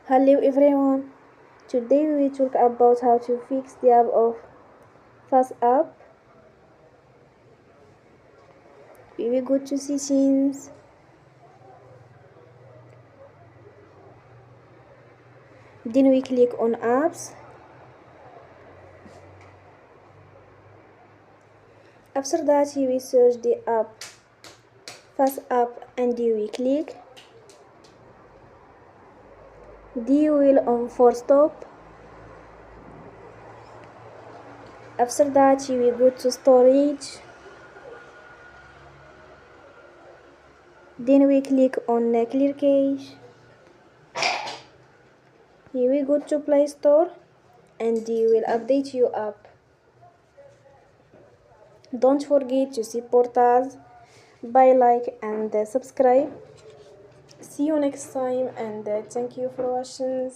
Hello everyone. Today we will talk about how to fix the app of FaceApp. We will go to settings. Then we click on apps. After that we will search the app FaceApp and we click. We will on for stop. After that we will go to storage. Then we click on clear cache. Here we go to Play Store and you will update your app. Don't forget to support us by like and subscribe. See you next time and thank you for watching.